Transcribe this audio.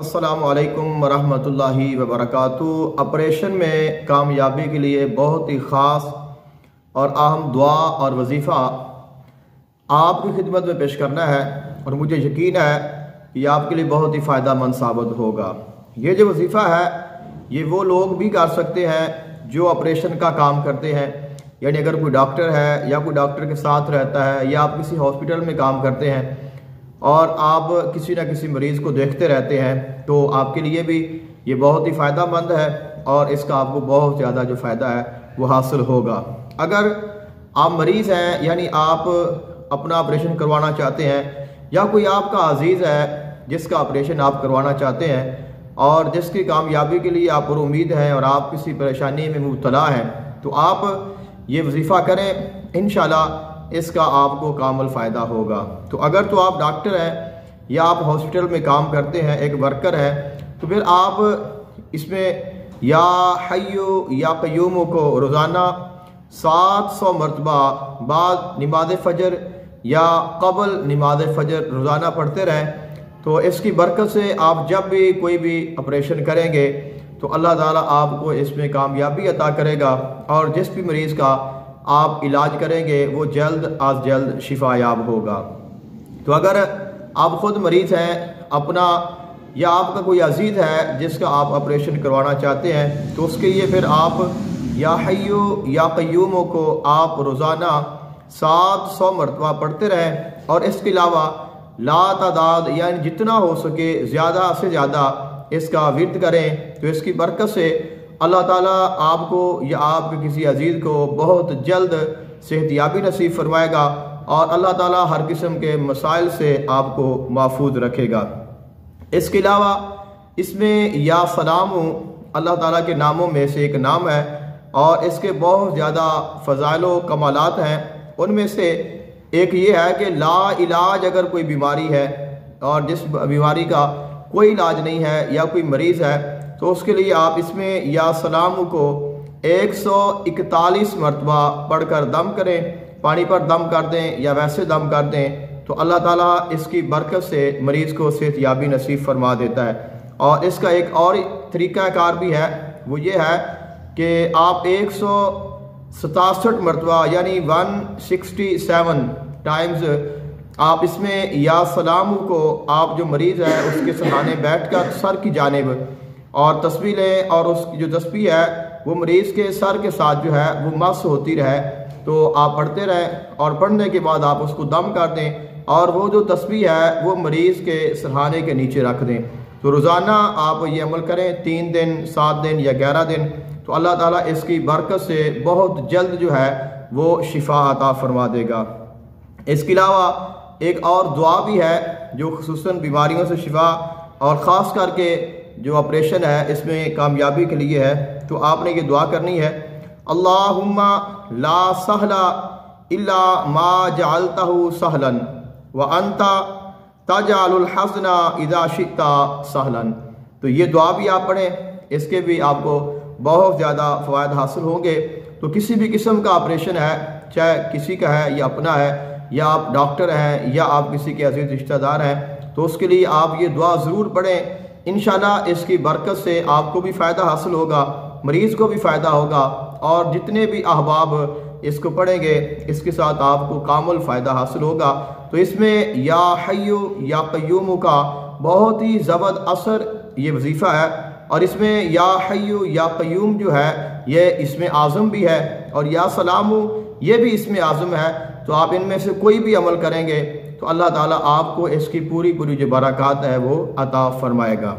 अस्सलामु अलैकुम वरहमतुल्लाहि वबरकातुहू। ऑपरेशन में कामयाबी के लिए बहुत ही ख़ास और अहम दुआ और वजीफ़ा आपकी खिदमत में पेश करना है, और मुझे यकीन है कि आपके लिए बहुत ही फ़ायदा मंद साबित होगा। ये जो वजीफ़ा है ये वो लोग भी कर सकते हैं जो ऑपरेशन का काम करते हैं, यानी अगर कोई डॉक्टर है या कोई डॉक्टर के साथ रहता है या आप किसी हॉस्पिटल में काम करते हैं और आप किसी न किसी मरीज़ को देखते रहते हैं, तो आपके लिए भी ये बहुत ही फ़ायदा मंद है और इसका आपको बहुत ज़्यादा जो फ़ायदा है वो हासिल होगा। अगर आप मरीज़ हैं, यानी आप अपना ऑपरेशन करवाना चाहते हैं, या कोई आपका अजीज़ है जिसका ऑपरेशन आप करवाना चाहते हैं और जिसकी कामयाबी के लिए आप पर उम्मीद है और आप किसी परेशानी में मुब्तला हैं, तो आप ये वजीफ़ा करें, इंशाल्लाह इसका आपको कामल फ़ायदा होगा। तो अगर तो आप डॉक्टर हैं या आप हॉस्पिटल में काम करते हैं, एक वर्कर है, तो फिर आप इसमें या हय्यु या क़य्यूम को रोज़ाना 700 मरतबा बाद नमाज़ फ़जर या क़ब्ल नमाज़ फ़जर रोज़ाना पढ़ते रहें। तो इसकी बरकत से आप जब भी कोई भी ऑपरेशन करेंगे तो अल्लाह ताला आपको इसमें कामयाबी अता करेगा, और जिस भी मरीज़ का आप इलाज करेंगे वो जल्द आज जल्द शिफायाब होगा। तो अगर आप ख़ुद मरीज़ हैं अपना, या आपका कोई अजीज़ है जिसका आप ऑपरेशन करवाना चाहते हैं, तो उसके लिए फिर आप या हय्यु या क़य्यूम को आप रोज़ाना 700 मरतबा पढ़ते रहें, और इसके अलावा ला तादाद यानी जितना हो सके ज़्यादा से ज़्यादा इसका विर्द करें। तो इसकी बरकत से अल्लाह ताला आपको या आपके किसी अजीज़ को बहुत जल्द सेहतियाबी नसीब फरमाएगा, और अल्लाह ताला हर किस्म के मसाइल से आपको महफूज रखेगा। इसके अलावा इसमें या सलाम अल्लाह ताला के नामों में से एक नाम है, और इसके बहुत ज़्यादा फ़ज़ाइल व कमालात हैं। उनमें से एक ये है कि ला इलाज, अगर कोई बीमारी है और जिस बीमारी का कोई इलाज नहीं है या कोई मरीज़ है, तो उसके लिए आप इसमें या सलाम को 141 मरतबा पढ़कर दम करें, पानी पर दम कर दें या वैसे दम कर दें, तो अल्लाह ताला इसकी बरकत से मरीज़ को सेहतियाबी नसीब फरमा देता है। और इसका एक और तरीक़ाकार भी है, वो ये है कि आप 167 मरतबा यानी 167 टाइम्स आप इसमें या सलाम को आप जो मरीज़ है उसके सहाने बैठकर सर की जानिब और तस्बीह लें, और उसकी जो तस्बीह है वो मरीज़ के सर के साथ जो है वो मस होती रहे। तो आप पढ़ते रहें, और पढ़ने के बाद आप उसको दम कर दें, और वो जो तस्बीह है वो मरीज़ के सहाने के नीचे रख दें। तो रोज़ाना आप ये अमल करें 3 दिन, 7 दिन या 11 दिन, तो अल्लाह ताला इसकी बरकत से बहुत जल्द जो है वो शिफा अता फरमा देगा। इसके अलावा एक और दुआ भी है जो खुसूसन बीमारियों से शिफा और ख़ास करके जो ऑपरेशन है इसमें कामयाबी के लिए है। तो आपने ये दुआ करनी है, अल्लाहुम्मा ला सहला इल्ला मा जअलतहु सहलन व अंता तजअलुल हज़ना इज़ा शिअता सहलन। तो ये दुआ भी आप पढ़ें, इसके भी आपको बहुत ज़्यादा फ़वाइद हासिल होंगे। तो किसी भी किस्म का ऑपरेशन है, चाहे किसी का है या अपना है, या आप डॉक्टर हैं या आप किसी के अजीज़ रिश्तेदार हैं, तो उसके लिए आप ये दुआ ज़रूर पढ़ें। इंशाल्लाह इसकी बरकत से आपको भी फ़ायदा हासिल होगा, मरीज़ को भी फ़ायदा होगा, और जितने भी अहबाब इसको पढ़ेंगे इसके साथ आपको कामुल फ़ायदा हासिल होगा। तो इसमें या हय्यु या क़य्यूम का बहुत ही ज़बरदस्त असर ये वजीफ़ा है, और इसमें या हय्यु या क़य्यूम जो है ये इसमें आज़म भी है, और या सलाम ये भी इसमें आज़म है। तो आप इनमें से कोई भी अमल करेंगे तो अल्लाह ताला आपको इसकी पूरी जो बरक़ात है वो अता फरमाएगा।